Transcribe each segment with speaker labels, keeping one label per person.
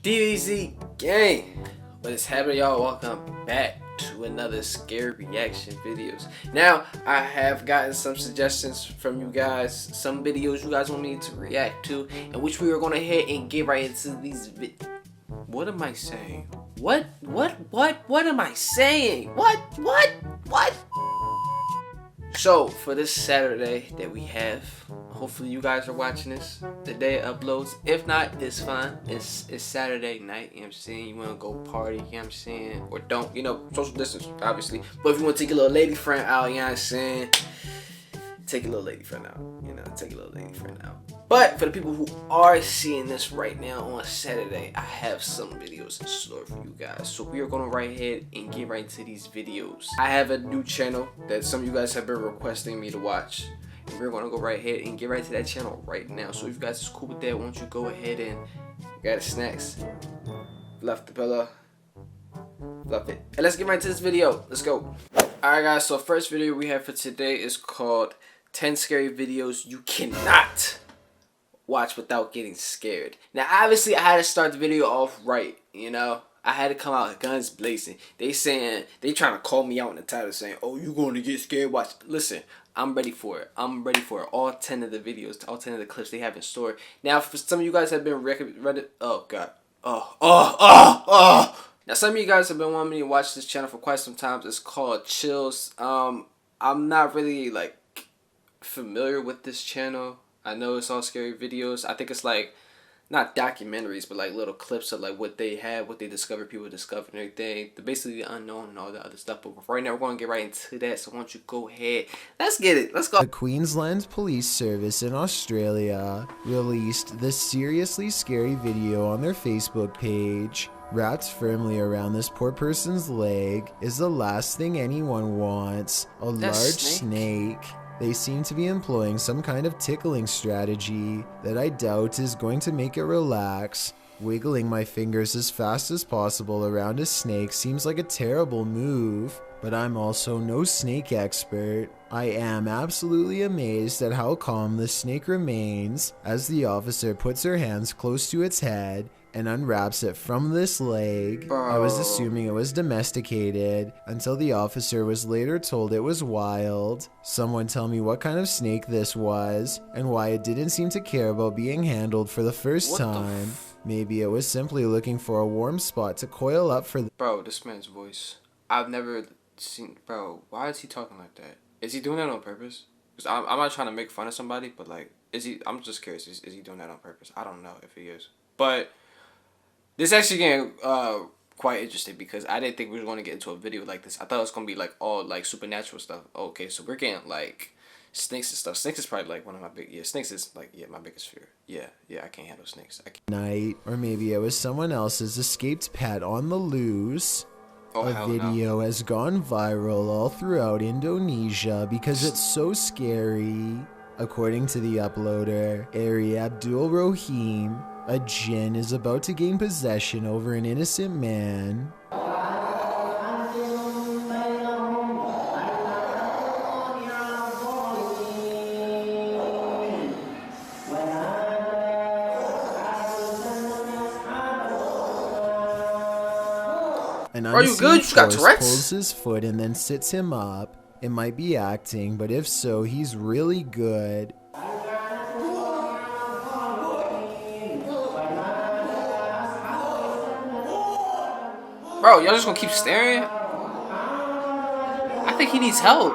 Speaker 1: DZ gang, what is happening, y'all? Welcome back to another scary reaction videos. Now I have gotten some suggestions from you guys, some videos you guys want me to react to, in which we are going to head and get right into these what am I saying? What am I saying? What? So for this Saturday that we have, hopefully you guys are watching this the day it uploads. If not, it's fine. It's Saturday night, you know what I'm saying? You wanna go party, you know what I'm saying? Or don't, you know, social distance, obviously. But if you wanna take a little lady friend out, you know what I'm saying? Take a little lady friend out, you know, take a little lady friend out. But for the people who are seeing this right now on Saturday, I have some videos in store for you guys. So we are going to right ahead and get right into these videos. I have a new channel that some of you guys have been requesting me to watch. And we're going to go right ahead and get right to that channel right now. So if you guys is cool with that, why don't you go ahead and grab the snacks. Left the pillow. Love it. And let's get right to this video. Let's go. Alright guys, so first video we have for today is called 10 Scary Videos You Cannot Watch Without Getting Scared. Now obviously I had to start the video off right, you know. I had to come out guns blazing. They trying to call me out in the title saying, oh, you going to get scared, watch. Listen, I'm ready for it. I'm ready for it. All 10 of the videos, all 10 of the clips they have in store. Now for some of you guys have been oh god. Now some of you guys have been wanting me to watch this channel for quite some time. It's called Chills. I'm not really like familiar with this channel. I know it's all scary videos. I think it's like not documentaries, but like little clips of like what they had, what they discovered, people discovered and everything. Basically the unknown and all the other stuff. But right now we're going to get right into that. So why don't you go ahead. Let's get it. Let's go.
Speaker 2: The Queensland Police Service in Australia released this seriously scary video on their Facebook page. Wrapped firmly around this poor person's leg is the last thing anyone wants, a large snake. They seem to be employing some kind of tickling strategy that I doubt is going to make it relax. Wiggling my fingers as fast as possible around a snake seems like a terrible move, but I'm also no snake expert. I am absolutely amazed at how calm the snake remains as the officer puts her hands close to its head and unwraps it from this leg. I was assuming it was domesticated until the officer was later told it was wild. Someone tell me what kind of snake this was and why it didn't seem to care about being handled for the first time. Maybe it was simply looking for a warm spot to coil up for.
Speaker 1: Bro, this man's voice. I've never seen. Bro, why is he talking like that? Is he doing that on purpose? Cause I'm not trying to make fun of somebody, but like, is he? I'm just curious. Is he doing that on purpose? I don't know if he is, but. This actually getting quite interesting because I didn't think we were going to get into a video like this. I thought it was going to be like all like supernatural stuff. Okay, so we're getting like snakes and stuff. Snakes is probably like one of my snakes is like, my biggest fear. Yeah, I can't handle snakes.
Speaker 2: Night, or maybe it was someone else's escaped pet on the loose. A video has gone viral all throughout Indonesia because it's so scary. According to the uploader, Ari Abdul Rohim, a jinn is about to gain possession over an innocent man.
Speaker 1: Are you good? You got Tourette's?
Speaker 2: Pulls his foot and then sits him up. It might be acting, but if so, he's really good.
Speaker 1: Bro, y'all just gonna keep staring? I think he needs help.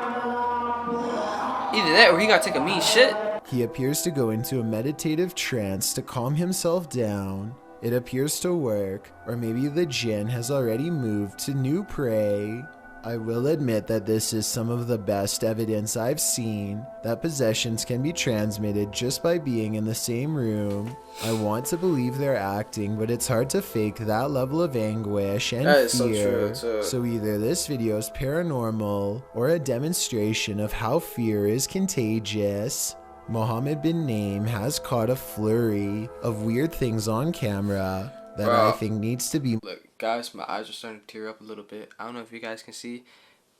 Speaker 1: Either that or he gotta take a mean shit.
Speaker 2: He appears to go into a meditative trance to calm himself down. It appears to work, or maybe the jinn has already moved to new prey. I will admit that this is some of the best evidence I've seen that possessions can be transmitted just by being in the same room. I want to believe they're acting, but it's hard to fake that level of anguish and fear. So either this video is paranormal or a demonstration of how fear is contagious. Mohammed bin Naim has caught a flurry of weird things on camera that I think needs to be.
Speaker 1: Look, guys, my eyes are starting to tear up a little bit. I don't know if you guys can see.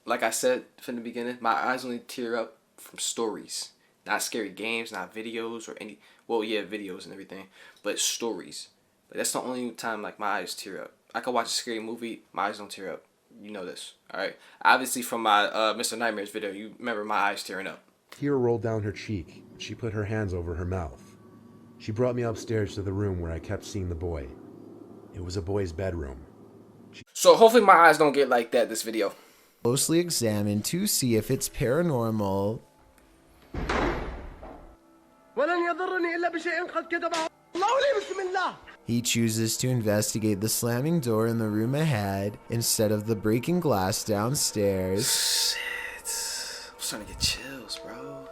Speaker 1: Like I said from the beginning, my eyes only tear up from stories. Not scary games, not videos or any. Well, yeah, videos and everything. But stories. Like, that's the only time like my eyes tear up. I could watch a scary movie, my eyes don't tear up. You know this, all right? Obviously, from my Mr. Nightmares video, you remember my eyes tearing up.
Speaker 3: Tear rolled down her cheek. She put her hands over her mouth. She brought me upstairs to the room where I kept seeing the boy. It was a boy's bedroom.
Speaker 1: So hopefully my eyes don't get like that this video.
Speaker 2: Closely examined to see if it's paranormal. He chooses to investigate the slamming door in the room ahead instead of the breaking glass downstairs.
Speaker 1: Shit. I'm starting to get chills, bro.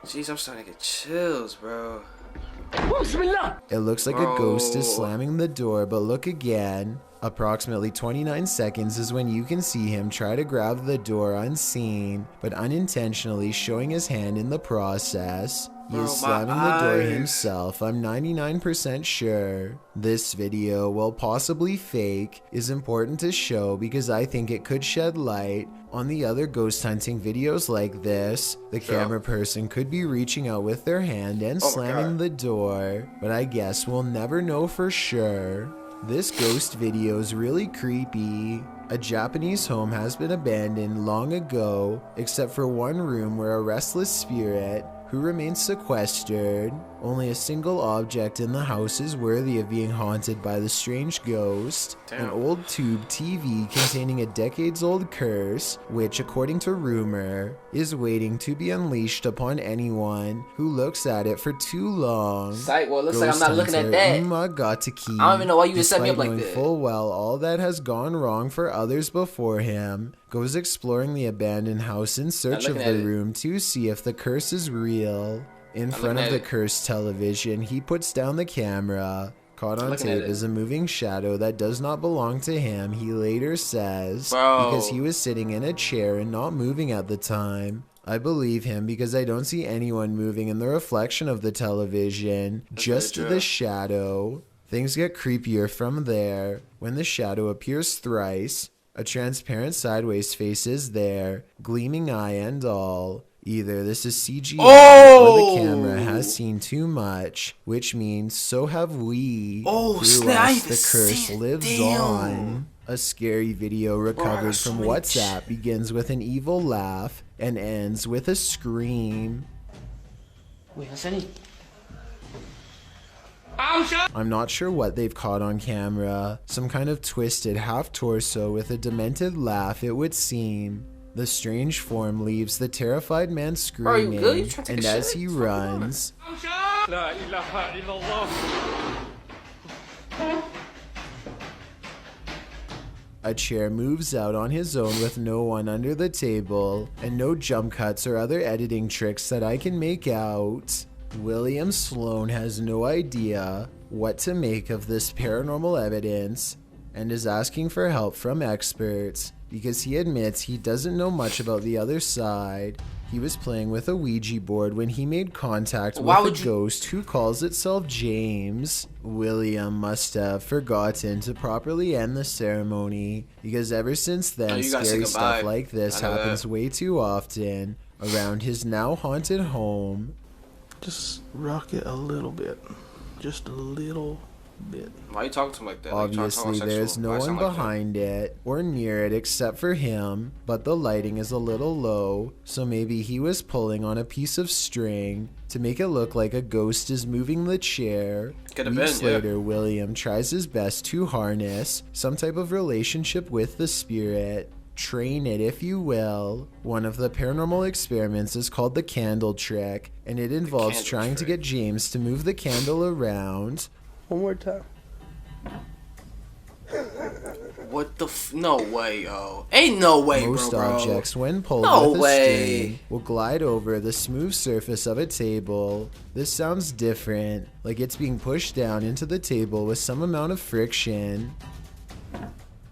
Speaker 1: Jeez, I'm starting to get chills, bro.
Speaker 2: It looks like a ghost is slamming the door, but look again. Approximately 29 seconds is when you can see him try to grab the door unseen, but unintentionally showing his hand in the process. He is slamming the door himself, I'm 99% sure. This video, while possibly fake, is important to show because I think it could shed light on the other ghost hunting videos like this. The camera person could be reaching out with their hand and slamming the door, but I guess we'll never know for sure. This ghost video is really creepy. A Japanese home has been abandoned long ago, except for one room where a restless spirit who remains sequestered. Only a single object in the house is worthy of being haunted by the strange ghost. An old tube TV containing a decades-old curse, which, according to rumor, is waiting to be unleashed upon anyone who looks at it for too long.
Speaker 1: Sight, well, it looks like I'm not looking at that.
Speaker 2: Umagataki,
Speaker 1: I don't even know why you would set me up like
Speaker 2: knowing
Speaker 1: that.
Speaker 2: full well all that has gone wrong for others before him, goes exploring the abandoned house in search of the room to see if the curse is real. In front of the cursed television, he puts down the camera. Caught on tape is a moving shadow that does not belong to him, he later says, because he was sitting in a chair and not moving at the time. I believe him because I don't see anyone moving in the reflection of the television, just the shadow. Things get creepier from there. When the shadow appears thrice, a transparent sideways face is there, gleaming eye and all. Either this is CGI or the camera has seen too much, which means so have we. Through us, the curse lives on. A scary video recovered from WhatsApp begins with an evil laugh and ends with a scream. I'm not sure what they've caught on camera. Some kind of twisted half-torso with a demented laugh, it would seem. The strange form leaves the terrified man screaming, and as he runs, a chair moves out on his own with no one under the table, and no jump cuts or other editing tricks that I can make out. William Sloan has no idea what to make of this paranormal evidence, and is asking for help from experts, because he admits he doesn't know much about the other side. He was playing with a Ouija board when he made contact with a ghost who calls itself James. William must have forgotten to properly end the ceremony, because ever since then, scary stuff like this happens way too often around his now haunted home.
Speaker 4: Just rock it a little bit. Just a little bit.
Speaker 1: Why are you talking to him like that?
Speaker 2: Obviously, there's no one behind it or near it except for him, but the lighting is a little low, so maybe he was pulling on a piece of string to make it look like a ghost is moving the chair. Weeks later, William tries his best to harness some type of relationship with the spirit. Train it, if you will. One of the paranormal experiments is called the candle trick, and it involves trying to get James to move the candle around.
Speaker 4: One more time.
Speaker 1: What the no way, yo. Ain't no way,
Speaker 2: Most
Speaker 1: bro.
Speaker 2: objects, when pulled with a string, will glide over the smooth surface of a table. This sounds different, like it's being pushed down into the table with some amount of friction.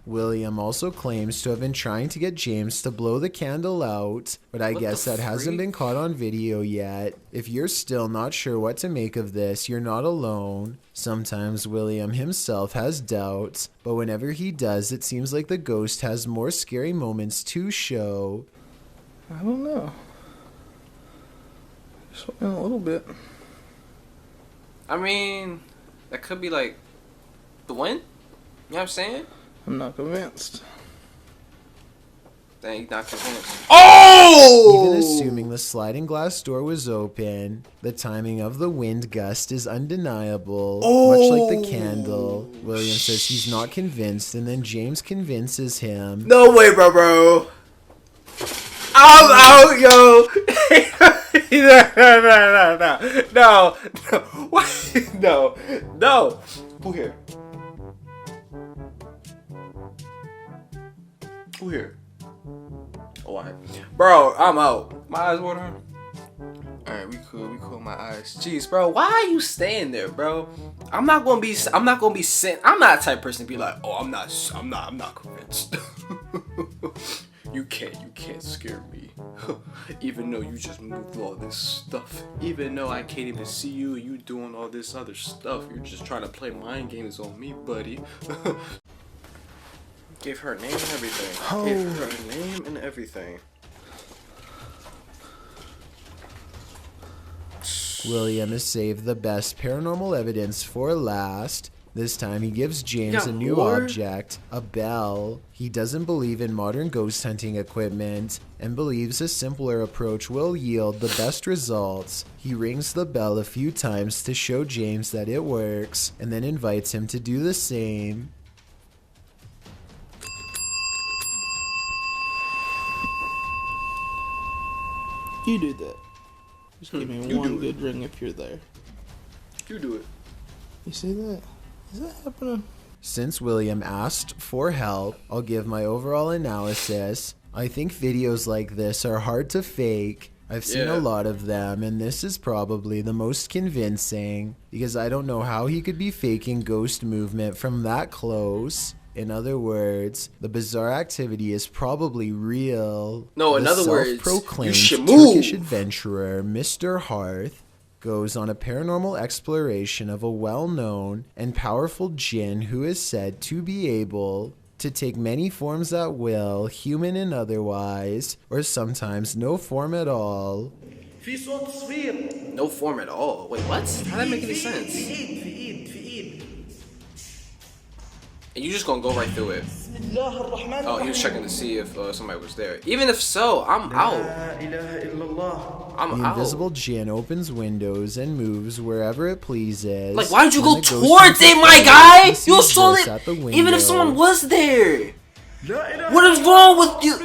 Speaker 2: William also claims to have been trying to get James to blow the candle out, but I guess that hasn't been caught on video yet. If you're still not sure what to make of this, you're not alone. Sometimes William himself has doubts, but whenever he does, it seems like the ghost has more scary moments to show.
Speaker 4: I don't know. Just a little bit.
Speaker 1: I mean, that could be like the wind. You know what I'm saying?
Speaker 4: I'm not convinced.
Speaker 1: Dang, he's not convinced. Oh!
Speaker 2: Even assuming the sliding glass door was open, the timing of the wind gust is undeniable. Much like the candle, William says he's not convinced, and then James convinces him.
Speaker 1: No way, bro. I'm out, yo. No. What? No. Who here? Oh, alright. Bro, I'm out. My eyes watering. Alright, we cool. My eyes. Jeez, bro, why are you staying there, bro? I'm not gonna be sent. I'm not the type of person to be like, oh, I'm not convinced. You can't scare me. Even though you just moved all this stuff. Even though I can't even see you and you doing all this other stuff. You're just trying to play mind games on me, buddy. Gave her a name and everything.
Speaker 4: Oh.
Speaker 1: Gave her a name and everything.
Speaker 2: William has saved the best paranormal evidence for last. This time he gives James a new object, a bell. He doesn't believe in modern ghost hunting equipment and believes a simpler approach will yield the best results. He rings the bell a few times to show James that it works and then invites him to do the same.
Speaker 4: You do that. Just give me one good ring if you're there.
Speaker 1: You do it.
Speaker 4: You see that? Is that happening?
Speaker 2: Since William asked for help, I'll give my overall analysis. I think videos like this are hard to fake. I've seen a lot of them, and this is probably the most convincing, because I don't know how he could be faking ghost movement from that close. In other words, the bizarre activity is probably real.
Speaker 1: No, in other words,
Speaker 2: self-proclaimed
Speaker 1: you should move.
Speaker 2: Turkish adventurer Mr. Hearth goes on a paranormal exploration of a well-known and powerful jinn who is said to be able to take many forms at will, human and otherwise, or sometimes no form at all.
Speaker 1: No form at all. Wait, what? How that make any sense? And you just gonna go right through it. Oh, he was checking to see if somebody was there. Even if so, I'm out. I'm
Speaker 2: The
Speaker 1: out.
Speaker 2: invisible jinn opens windows and moves wherever it pleases.
Speaker 1: Like, why'd you
Speaker 2: When
Speaker 1: go
Speaker 2: the ghost
Speaker 1: towards
Speaker 2: hunter
Speaker 1: it, my
Speaker 2: finds
Speaker 1: guy?
Speaker 2: he
Speaker 1: You
Speaker 2: sees
Speaker 1: saw
Speaker 2: this
Speaker 1: it.
Speaker 2: at the
Speaker 1: Even if
Speaker 2: window.
Speaker 1: someone was there. What is wrong with you?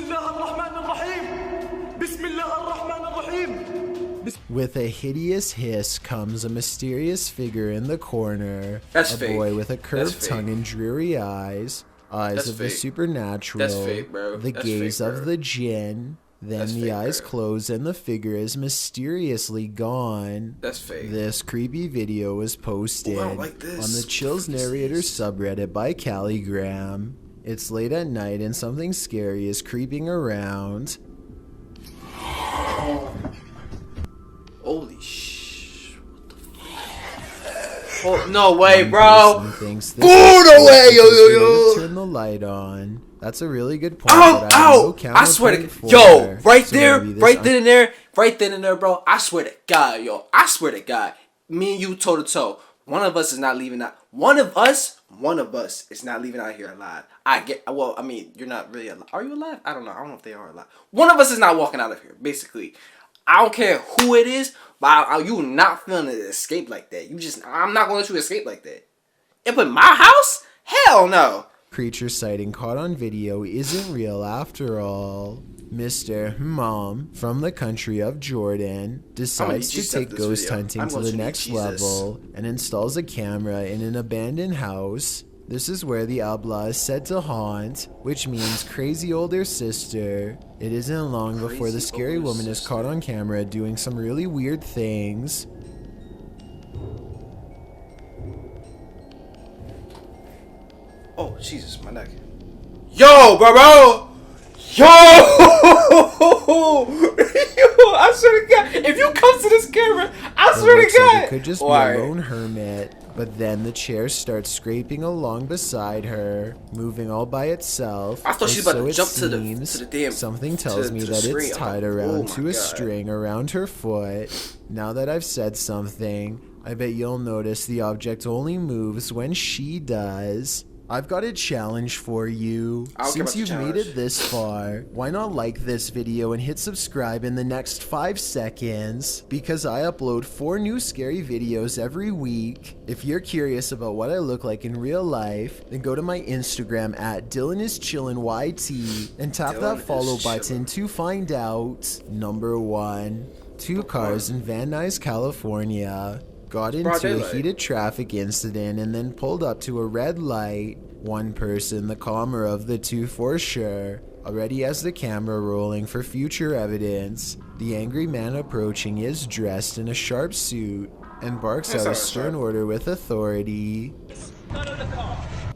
Speaker 2: With a hideous hiss comes a mysterious figure in the corner.
Speaker 1: That's
Speaker 2: a
Speaker 1: fake.
Speaker 2: boy with a
Speaker 1: That's
Speaker 2: curved
Speaker 1: fake.
Speaker 2: tongue and dreary eyes. Eyes
Speaker 1: That's
Speaker 2: of the
Speaker 1: fake.
Speaker 2: supernatural.
Speaker 1: That's fake, bro.
Speaker 2: The
Speaker 1: That's
Speaker 2: gaze
Speaker 1: fake,
Speaker 2: of
Speaker 1: bro.
Speaker 2: the jinn. Then
Speaker 1: That's
Speaker 2: the
Speaker 1: fake,
Speaker 2: eyes
Speaker 1: bro.
Speaker 2: close and the figure is mysteriously gone.
Speaker 1: That's fake.
Speaker 2: This creepy video was posted
Speaker 1: Ooh, I don't like this.
Speaker 2: on the Chills Narrator subreddit by Calligram. It's late at night and something scary is creeping around.
Speaker 1: Holy sh! What the fuck? Oh, no way, bro!
Speaker 2: Person thinks this
Speaker 1: Go away, yo, yo, yo.
Speaker 2: Turn the light on. That's a really good point.
Speaker 1: Ow,
Speaker 2: but I have no
Speaker 1: ow! I swear to
Speaker 2: counterpoint for.
Speaker 1: yo, right
Speaker 2: So
Speaker 1: there,
Speaker 2: maybe this
Speaker 1: right then and there, bro. I swear to God, yo, I swear to God, me and you toe to toe. One of us is not leaving out. One of us is not leaving out here alive. Well, I mean, you're not really alive. Are you alive? I don't know if they are alive. One of us is not walking out of here. Basically, I don't care who it is, but you not feeling to escape like that. I'm not gonna let you escape like that. But my house? Hell no.
Speaker 2: creature sighting caught on video isn't real after all. Mr. Mom from the country of Jordan decides to take ghost hunting to the next level and installs a camera in an abandoned house. This is where the Abla is said to haunt, which means crazy older sister. It isn't long before the scary woman is caught on camera doing some really weird things.
Speaker 1: Oh, Jesus, my neck. Yo, bro! Yo! Yo! I swear to God, if you come to this camera, I swear to God!
Speaker 2: It could just be a lone hermit, but then the chair starts scraping along beside her, moving all by itself.
Speaker 1: I thought she was about to jump to the damn.
Speaker 2: Something tells me that it's tied around to a string around her foot. Now that I've said something, I bet you'll notice the object only moves when she does. I've got a challenge for you. Since you've made it this far, why not like this video and hit subscribe in the next 5 seconds? Because I upload 4 new scary videos every week. If you're curious about what I look like in real life, then go to my Instagram at DylanIsChillinYT and tap that follow button to find out. Number 1. 2 cars in Van Nuys, California got into a heated traffic incident and then pulled up to a red light. One person, the calmer of the 2 for sure, already has the camera rolling for future evidence. The angry man approaching is dressed in a sharp suit and barks out a stern order with authority.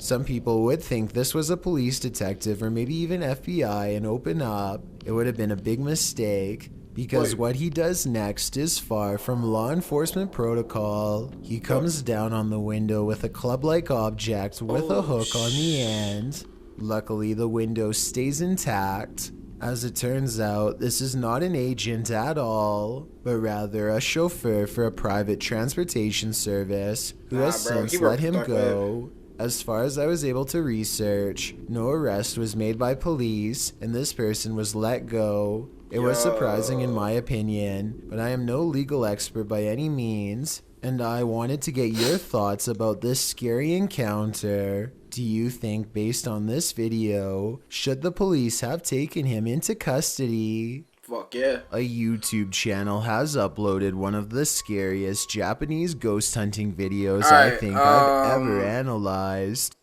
Speaker 2: Some people would think this was a police detective or maybe even FBI and open up. It would have been a big mistake, because what he does next is far from law enforcement protocol. He comes down on the window with a club-like object with a hook on the end. Luckily, the window stays intact. As it turns out, this is not an agent at all, but rather a chauffeur for a private transportation service who has since let him go. As far as I was able to research, no arrest was made by police, and this person was let go. It was surprising in my opinion, but I am no legal expert by any means, and I wanted to get your thoughts about this scary encounter. Do you think, based on this video, should the police have taken him into custody?
Speaker 1: Fuck yeah.
Speaker 2: A YouTube channel has uploaded one of the scariest Japanese ghost hunting videos I think I've ever analyzed.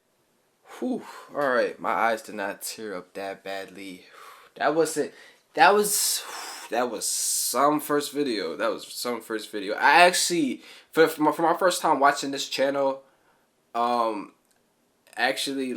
Speaker 1: Whew. Alright, my eyes did not tear up that badly. That was some first video. I actually, for my first time watching this channel, I actually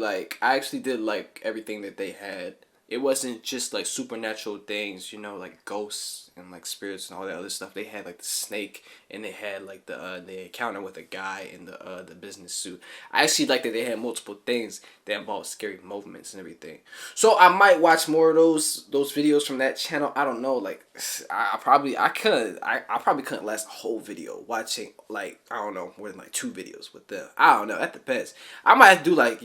Speaker 1: did like everything that they had. It wasn't just like supernatural things, you know, like ghosts and like spirits and all that other stuff. They had like the snake, and they had like the encounter with a guy in the business suit. I actually like that they had multiple things that involved scary movements and everything. So I might watch more of those videos from that channel. I don't know, like I probably couldn't last a whole video watching, like, I don't know, more than like 2 videos with them. I don't know, that depends. I might have to do like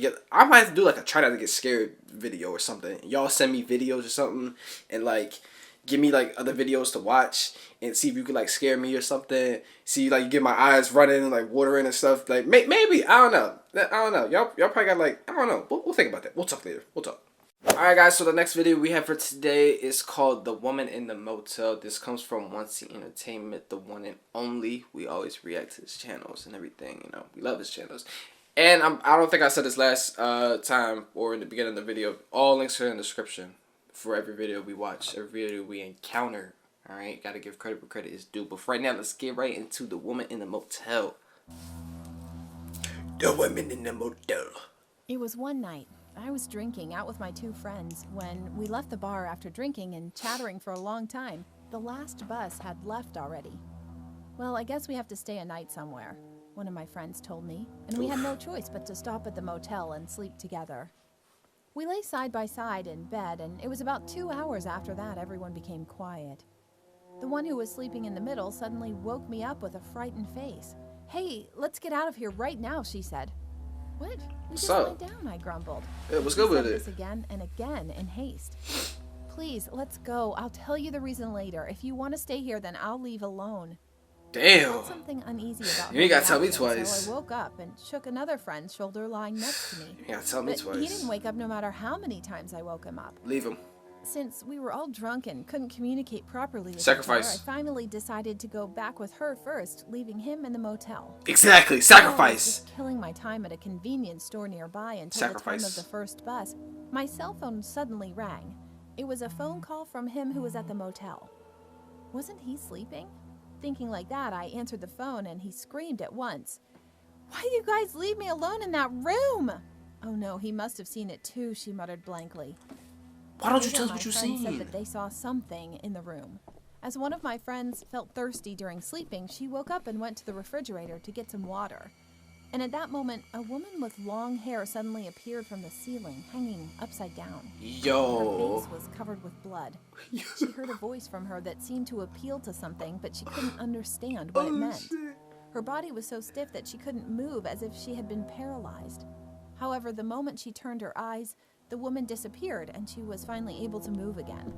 Speaker 1: a try not to get scared video or something. Y'all send me videos or something and like give me like other videos to watch and see if you could like scare me or something. See, like, you get my eyes running and like watering and stuff. Like maybe I don't know. Y'all probably got like, I don't know. We'll think about that. We'll talk later. We'll talk. Alright guys, so the next video we have for today is called The Woman in the Motel. This comes from Once Entertainment, the one and only. We always react to his channels and everything, you know. We love his channels. And I don't think I said this last time or in the beginning of the video. All links are in the description for every video we watch, every video we encounter. Alright, gotta give credit where credit is due. But for right now, let's get right into The Woman in the Motel. The Woman in the Motel.
Speaker 5: It was one night. I was drinking out with my 2 friends when we left the bar after drinking and chattering for a long time. The last bus had left already. Well, I guess we have to stay a night somewhere, one of my friends told me, and we had no choice but to stop at the motel and sleep together. We lay side by side in bed, and it was about 2 hours after that everyone became quiet. The one who was sleeping in the middle suddenly woke me up with a frightened face. "Hey, let's get out of here right now," she said. "What? We just lie down," I grumbled.
Speaker 1: Yeah, what's good with it?
Speaker 5: This again and again in haste. "Please, let's go. I'll tell you the reason later. If you want to stay here, then I'll leave alone."
Speaker 1: Damn.
Speaker 5: I felt something uneasy about
Speaker 1: you ain't gotta tell me twice.
Speaker 5: So I woke up and shook another friend's shoulder lying next to me.
Speaker 1: You gotta tell me twice.
Speaker 5: He didn't wake up no matter how many times I woke him up.
Speaker 1: Leave him.
Speaker 5: Since we were all drunk and couldn't communicate properly,
Speaker 1: Sacrifice.
Speaker 5: I finally decided to go back with her first, leaving him in the motel.
Speaker 1: Exactly. Sacrifice.
Speaker 5: Just killing my time at a convenience store nearby until the time of the first bus. My cell phone suddenly rang. It was a phone call from him who was at the motel. Wasn't he sleeping? Thinking like that, I answered the phone and he screamed at once. "Why do you guys leave me alone in that room?" "Oh no, he must have seen it too," she muttered blankly.
Speaker 1: Why don't you tell us what you've
Speaker 5: seen?
Speaker 1: seen?
Speaker 5: Said that they saw something in the room. As one of my friends felt thirsty during sleeping, she woke up and went to the refrigerator to get some water. And at that moment, a woman with long hair suddenly appeared from the ceiling, hanging upside down.
Speaker 1: Yo.
Speaker 5: Her face was covered with blood. She heard a voice from her that seemed to appeal to something, but she couldn't understand what it meant.
Speaker 1: Shit.
Speaker 5: Her body was so stiff that she couldn't move, as if she had been paralyzed. However, the moment she turned her eyes, the woman disappeared and she was finally able to move again.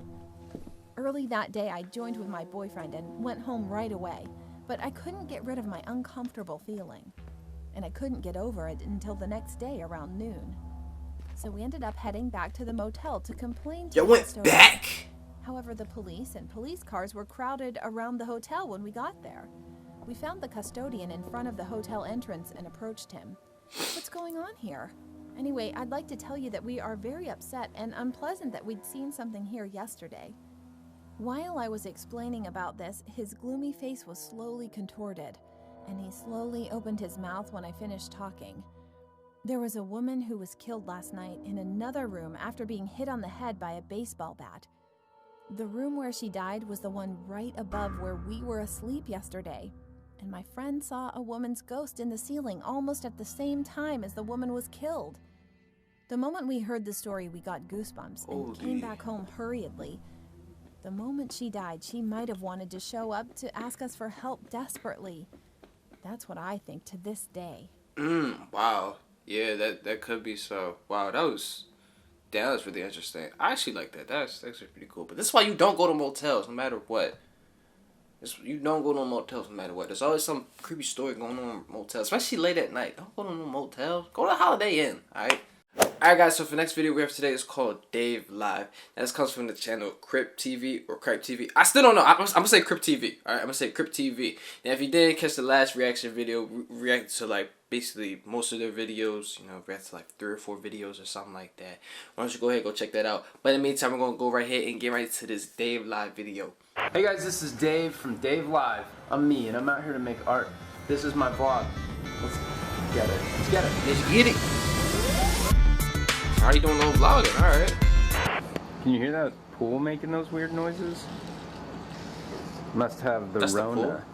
Speaker 5: Early that day, I joined with my boyfriend and went home right away, but I couldn't get rid of my uncomfortable feeling. And I couldn't get over it until the next day around noon. So we ended up heading back to the motel to complain to
Speaker 1: You
Speaker 5: the
Speaker 1: went
Speaker 5: custodian.
Speaker 1: back?
Speaker 5: However, the police and police cars were crowded around the hotel when we got there. We found the custodian in front of the hotel entrance and approached him. What's going on here? Anyway, I'd like to tell you that we are very upset and unpleasant that we'd seen something here yesterday. While I was explaining about this, his gloomy face was slowly contorted, and he slowly opened his mouth when I finished talking. There was a woman who was killed last night in another room after being hit on the head by a baseball bat. The room where she died was the one right above where we were asleep yesterday, and my friend saw a woman's ghost in the ceiling almost at the same time as the woman was killed. The moment we heard the story, we got goosebumps and came back home hurriedly. The moment she died, she might have wanted to show up to ask us for help desperately. That's what I think to this day.
Speaker 1: Wow. Yeah, that could be so. Wow, that was really interesting. I actually like that. That's actually pretty cool. But this is why you don't go to motels no matter what. You don't go to motels no matter what. There's always some creepy story going on in motels, especially late at night. Don't go to no motels. Go to the Holiday Inn, alright? Alright guys, so for the next video we have today is called Dave Live. Now this comes from the channel Crypt TV or Crypt TV. I still don't know. I'm gonna say Crypt TV. Alright, I'm gonna say Crypt TV. Now if you didn't catch the last reaction video, reacted to like basically most of their videos, you know, react to like 3 or 4 videos or something like that. Why don't you go ahead and go check that out. But in the meantime, we're gonna go right here and get right to this Dave Live video.
Speaker 6: Hey guys, this is Dave from Dave Live. I'm me and I'm out here to make art. This is my vlog. Let's get it. Let's get it.
Speaker 1: Let's get it. How you doing no vlogging? Alright.
Speaker 6: Can you hear that pool making those weird noises? Must have the
Speaker 1: That's the
Speaker 6: Rona.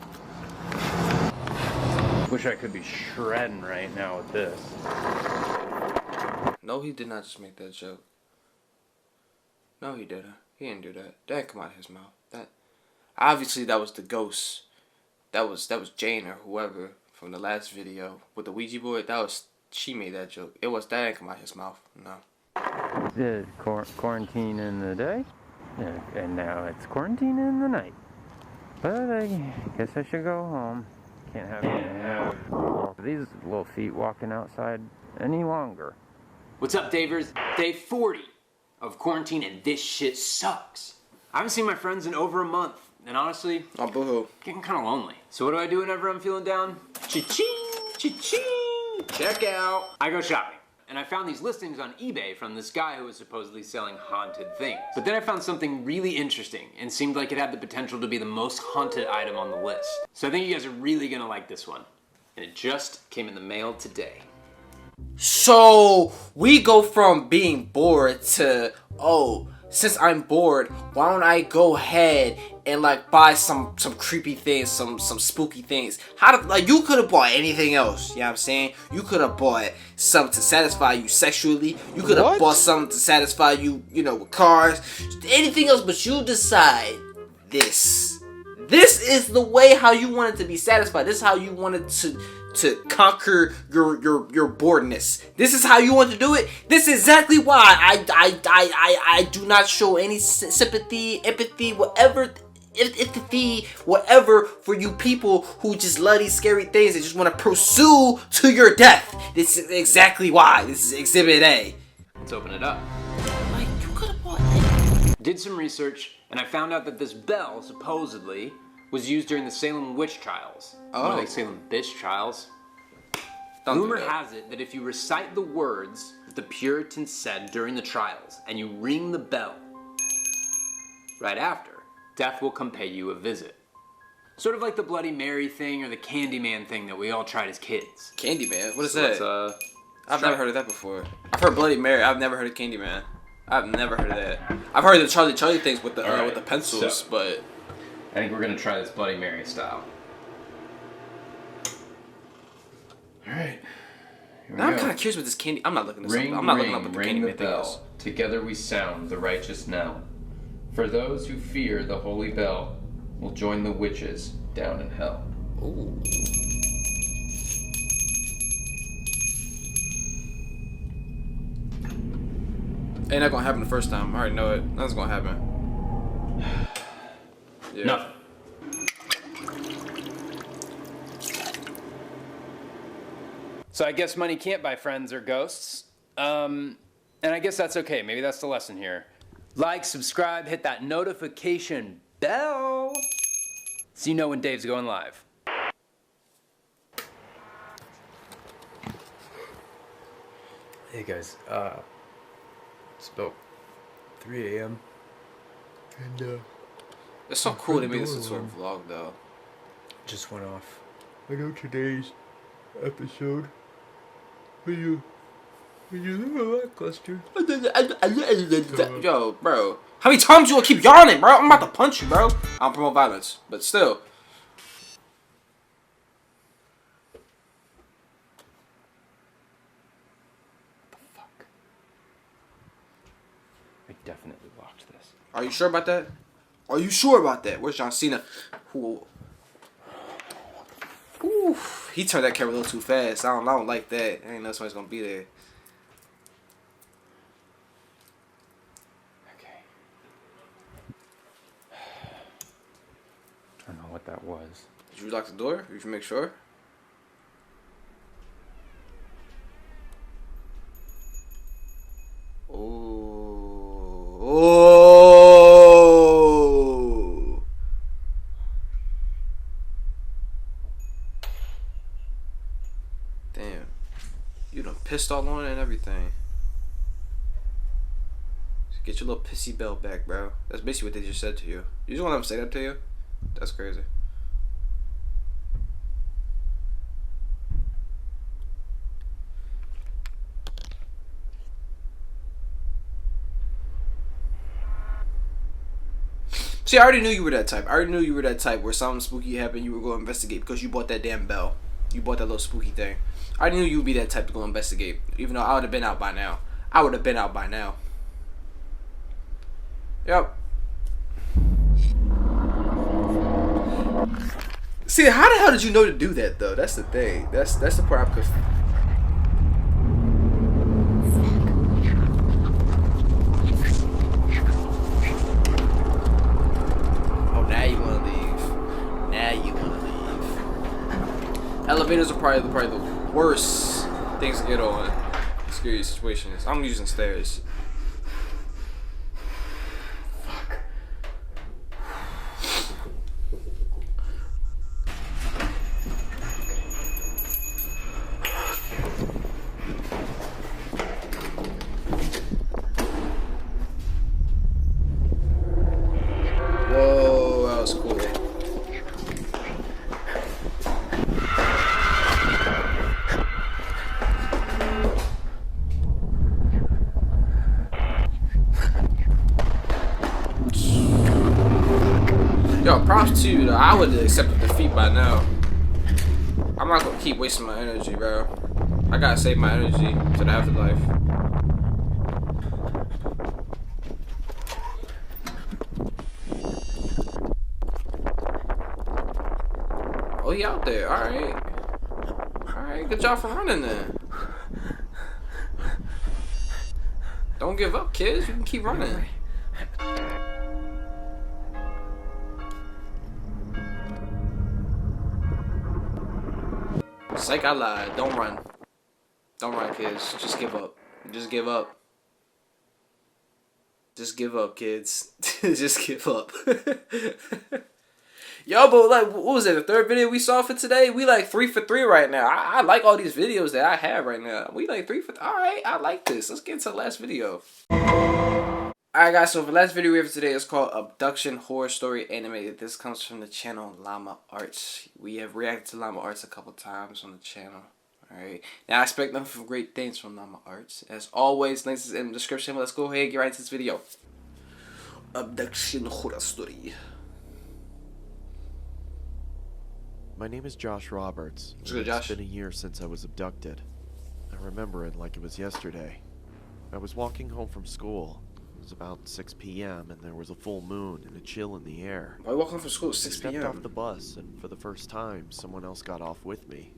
Speaker 6: Wish I could be shredding right now with this.
Speaker 1: No, he did not just make that joke. No, he didn't. He didn't do that. That didn't come out of his mouth. That obviously that was the ghost. That was Jane or whoever from the last video with the Ouija board. She made that joke. That didn't come out of his mouth. No.
Speaker 6: Did quarantine in the day, and now it's quarantine in the night. But I guess I should go home. Can't have these little feet walking outside any longer.
Speaker 7: What's up, Davers? Day 40 of quarantine, and this shit sucks. I haven't seen my friends in over a month, and honestly,
Speaker 1: Oh, boo-hoo.
Speaker 7: getting kind of lonely. So what do I do whenever I'm feeling down? Cha-ching! Cha-ching! Check out! I go shopping. And I found these listings on eBay from this guy who was supposedly selling haunted things. But then I found something really interesting and seemed like it had the potential to be the most haunted item on the list. So I think you guys are really gonna like this one. And it just came in the mail today.
Speaker 1: So we go from being bored to, oh, since I'm bored, why don't I go ahead and like buy some creepy things, some spooky things. You could have bought anything else, you know what I'm saying? You could have bought something to satisfy you sexually. You could have bought something to satisfy you, you know, with cars, anything else, but you decide this. This is the way how you wanted to be satisfied. This is how you wanted to conquer your boredness. This is how you want to do it. This is exactly why I do not show any sympathy, empathy, whatever for you people who just love these scary things and just want to pursue to your death. This is exactly why. This is Exhibit A.
Speaker 7: Let's open it up.
Speaker 1: Like, you could have bought anything.
Speaker 7: Did some research, and I found out that this bell, supposedly, was used during the Salem witch trials.
Speaker 1: Oh.
Speaker 7: Or like Salem bitch trials.
Speaker 1: Don't do
Speaker 7: Rumor
Speaker 1: that.
Speaker 7: has it that if you recite the words that the Puritans said during the trials, and you ring the bell right after, death will come pay you a visit. Sort of like the Bloody Mary thing or the Candyman thing that we all tried as kids.
Speaker 1: Candyman? What is
Speaker 7: So
Speaker 1: that? I've never heard of that before. I've heard Bloody Mary. I've never heard of Candyman. I've never heard of that. I've heard of the Charlie things with the
Speaker 7: Alright,
Speaker 1: with the pencils,
Speaker 7: so-
Speaker 1: but
Speaker 7: I think we're gonna try this Bloody Mary style. Alright.
Speaker 1: now I'm kind of curious with this candy. I'm not looking this up.
Speaker 7: Ring,
Speaker 1: I'm not
Speaker 7: ring,
Speaker 1: looking up what the
Speaker 7: ring the
Speaker 1: Candyman thing is.
Speaker 7: bell. Together we sound the righteous knell. For those who fear the holy bell will join the witches down in hell.
Speaker 1: Ooh. Ain't not gonna happen the first time. I already know it. Nothing's gonna happen. Yeah.
Speaker 7: No. So I guess money can't buy friends or ghosts. And I guess that's okay. Maybe that's the lesson here. Like, subscribe, hit that notification bell so you know when Dave's going live.
Speaker 8: Hey guys, it's about 3 a.m. and
Speaker 1: It's so cool to me this is sort of vlog though.
Speaker 8: just went off. I know today's episode when you live a lackluster.
Speaker 1: Yo, bro. How many times you gonna keep yawning, bro? I'm about to punch you, bro. I don't promote violence, but still.
Speaker 7: Fuck. I definitely watched this.
Speaker 1: Are you sure about that? Are you sure about that? Where's John Cena? Ooh. Ooh. He turned that camera a little too fast. I don't like that. I ain't know somebody's gonna be there.
Speaker 7: Okay. I don't know what that was.
Speaker 1: Did you lock the door? You can make sure. Oh. Damn. You done pissed all on it and everything. Get your little pissy belt back, bro. That's basically what they just said to you. You just want them to say that to you? That's crazy. See, I already knew you were that type. I already knew you were that type where something spooky happened, you were going to investigate because you bought that damn bell. You bought that little spooky thing. I knew you would be that type to go investigate, even though I would have been out by now. I would have been out by now. Yep. See, how the hell did you know to do that, though? That's the thing. That's the part I'm confused. Now you want to leave. Now you want to leave. Elevators are probably the worst things to get on in scary situations. I'm using stairs. Fuck. Whoa, that was cool. Yo, props to you though. I would have accepted defeat by now. I'm not gonna keep wasting my energy, bro. I gotta save my energy to the afterlife. Oh, he out there. Alright. Alright, good job for running then. Don't give up, kids. You can keep running. Psych, I lied. Don't run. Don't run, kids. Just give up. Just give up. Just give up, kids. Just give up. Yo, but like, what was it? The third video we saw for today? We like 3 for 3 right now. I like all these videos that I have right now. We like 3 for 3. All right, I like this. Let's get into the last video. Alright guys, so the last video we have today is called Abduction Horror Story Animated. This comes from the channel Llama Arts. We have reacted to Llama Arts a couple times on the channel. Alright, now I expect nothing but great things from Llama Arts. As always, links is in the description. Let's go ahead and get right into this video. Abduction Horror Story.
Speaker 9: My name is Josh Roberts.
Speaker 1: What's good, Josh?
Speaker 9: It's been a year since I was abducted. I remember it like it was yesterday. I was walking home from school. It was about 6 p.m. and there was a full moon and a chill in the air.
Speaker 1: Why are you walking from school at
Speaker 9: I
Speaker 1: 6
Speaker 9: stepped
Speaker 1: p.m.?
Speaker 9: off the bus and for the first time someone else got off with me.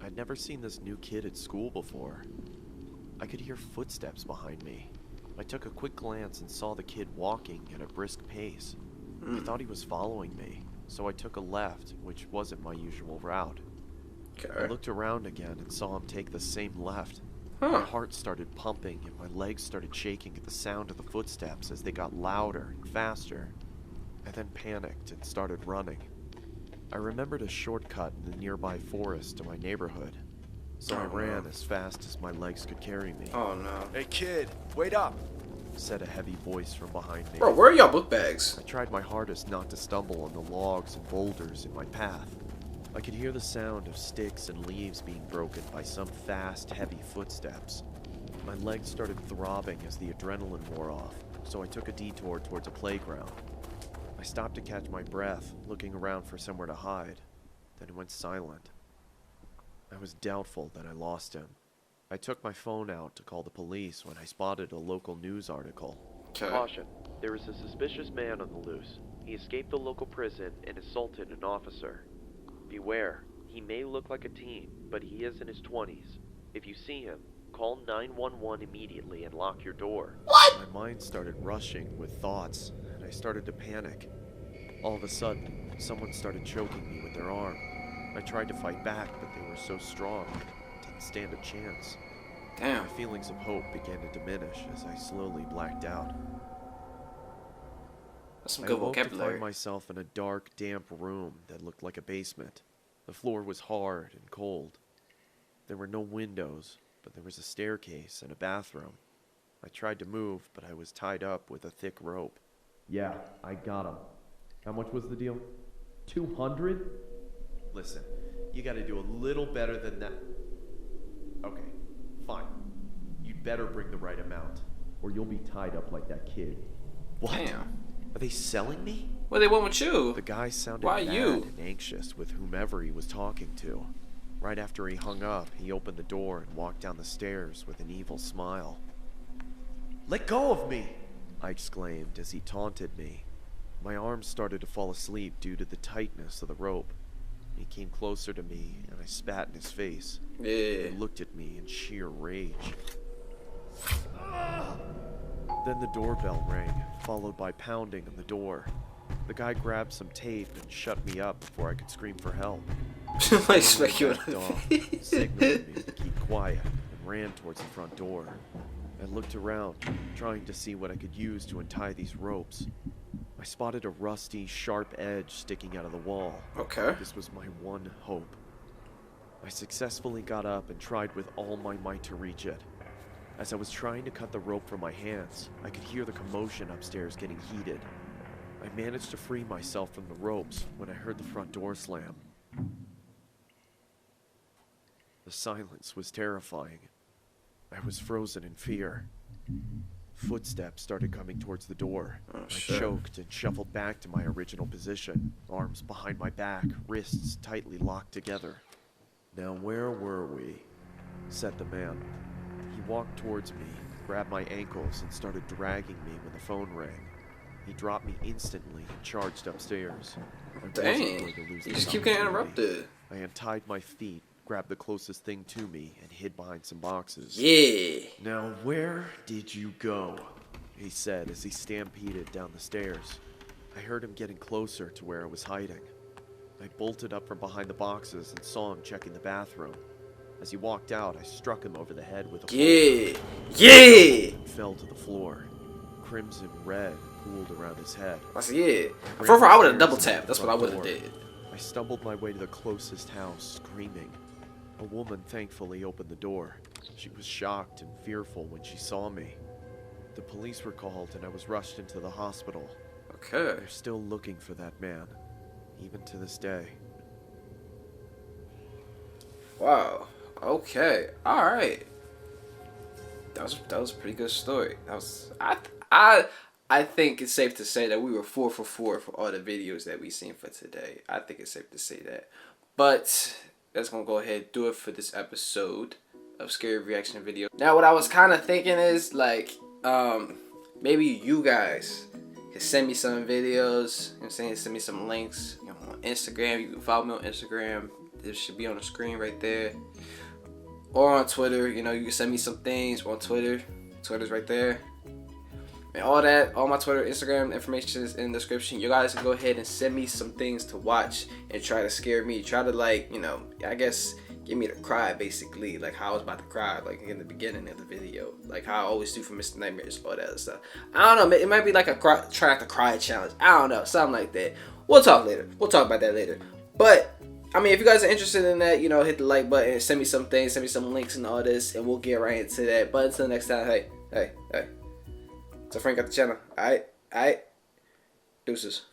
Speaker 9: I'd never seen this new kid at school before. I could hear footsteps behind me. I took a quick glance and saw the kid walking at a brisk pace. I thought he was following me, so I took a left, which wasn't my usual route. I looked around again and saw him take the same left. My heart started pumping and my legs started shaking at the sound of the footsteps as they got louder and faster. I then panicked and started running. I remembered a shortcut in the nearby forest to my neighborhood, so I ran as fast as my legs could carry me.
Speaker 1: Oh no.
Speaker 9: "Hey kid, wait up!" said a heavy voice from behind me.
Speaker 1: Bro, where are y'all book bags?
Speaker 9: I tried my hardest not to stumble on the logs and boulders in my path. I could hear the sound of sticks and leaves being broken by some fast, heavy footsteps. My legs started throbbing as the adrenaline wore off, so I took a detour towards a playground. I stopped to catch my breath, looking around for somewhere to hide, then went silent. I was doubtful that I lost him. I took my phone out to call the police when I spotted a local news article. "Caution, there is a suspicious man on the loose. He escaped the local prison and assaulted an officer. Beware, he may look like a teen, but he is in his 20s. If you see him, call 911 immediately and lock your door." What? My mind started rushing with thoughts, and I started to panic. All of a sudden, someone started choking me with their arm. I tried to fight back, but they were so strong, I didn't stand a chance.
Speaker 1: Damn.
Speaker 9: My feelings of hope began to diminish as I slowly blacked out.
Speaker 1: That's some
Speaker 9: I
Speaker 1: good
Speaker 9: awoke to
Speaker 1: vocabulary.
Speaker 9: find myself in a dark, damp room that looked like a basement. The floor was hard and cold. There were no windows, but there was a staircase and a bathroom. I tried to move, but I was tied up with a thick rope.
Speaker 10: "Yeah, I got him. How much was the deal? 200?
Speaker 9: Listen, you gotta do a little better than that. Okay, fine. You'd better bring the right amount.
Speaker 10: Or you'll be tied up like that kid."
Speaker 9: What?
Speaker 1: Damn.
Speaker 9: Are they selling me?
Speaker 1: Well, they went with you.
Speaker 9: The guy sounded
Speaker 1: Why
Speaker 9: mad
Speaker 1: you?
Speaker 9: and anxious with whomever he was talking to. Right after he hung up, he opened the door and walked down the stairs with an evil smile. "Let go of me!" I exclaimed as he taunted me. My arms started to fall asleep due to the tightness of the rope. He came closer to me and I spat in his face.
Speaker 1: Yeah.
Speaker 9: He looked at me in sheer rage. Then the doorbell rang, followed by pounding on the door. The guy grabbed some tape and shut me up before I could scream for help.
Speaker 1: I expect you
Speaker 9: Backed off, signaled me to keep quiet, and ran towards the front door. I looked around, trying to see what I could use to untie these ropes. I spotted a rusty, sharp edge sticking out of the wall.
Speaker 1: Okay.
Speaker 9: This was my one hope. I successfully got up and tried with all my might to reach it. As I was trying to cut the rope from my hands, I could hear the commotion upstairs getting heated. I managed to free myself from the ropes when I heard the front door slam. The silence was terrifying. I was frozen in fear. Footsteps started coming towards the door. I choked and shuffled back to my original position, arms behind my back, wrists tightly locked together. "Now where were we?" said the man. He walked towards me, grabbed my ankles, and started dragging me when the phone rang. He dropped me instantly and charged upstairs. I wasn't
Speaker 1: Dang.
Speaker 9: going to lose
Speaker 1: You
Speaker 9: this
Speaker 1: just keep getting
Speaker 9: opportunity.
Speaker 1: interrupted.
Speaker 9: I untied my feet, grabbed the closest thing to me, and hid behind some boxes.
Speaker 1: Yeah.
Speaker 9: "Now where did you go?" he said as he stampeded down the stairs. I heard him getting closer to where I was hiding. I bolted up from behind the boxes and saw him checking the bathroom. As he walked out, I struck him over the head with a
Speaker 1: Yeah. Yeah.
Speaker 9: and fell to the floor. Crimson red pooled around his head.
Speaker 1: I said, yeah.
Speaker 9: I
Speaker 1: For I would have
Speaker 9: ran
Speaker 1: double
Speaker 9: upstairs to
Speaker 1: tapped.
Speaker 9: the
Speaker 1: That's what I
Speaker 9: front
Speaker 1: would have
Speaker 9: door.
Speaker 1: did.
Speaker 9: I stumbled my way to the closest house, screaming. A woman thankfully opened the door. She was shocked and fearful when she saw me. The police were called and I was rushed into the hospital.
Speaker 1: Okay.
Speaker 9: They're still looking for that man, even to this day.
Speaker 1: Wow. Okay. All right. That was a pretty good story. That was I think it's safe to say that we were 4 for 4 for all the videos that we seen for today. I think it's safe to say that. But that's gonna go ahead and do it for this episode of Scary Reaction Video. Now what I was kind of thinking is like maybe you guys can send me some videos, you know what I'm saying, send me some links, you know, on Instagram. You can follow me on Instagram. It should be on the screen right there. Or on Twitter, you know, you can send me some things on Twitter. Twitter's right there. And all that, all my Twitter, Instagram information is in the description. You guys can go ahead and send me some things to watch and try to scare me. Try to, like, you know, I guess get me to cry, basically, like how I was about to cry, like in the beginning of the video, like how I always do for Mr. Nightmares, all that other stuff. I don't know, it might be like a try not to cry challenge. I don't know, something like that. We'll talk later. We'll talk about that later. But I mean, if you guys are interested in that, you know, hit the like button, send me some things, send me some links and all this, and we'll get right into that. But until next time, hey. So Frank got the channel. Alright? Deuces.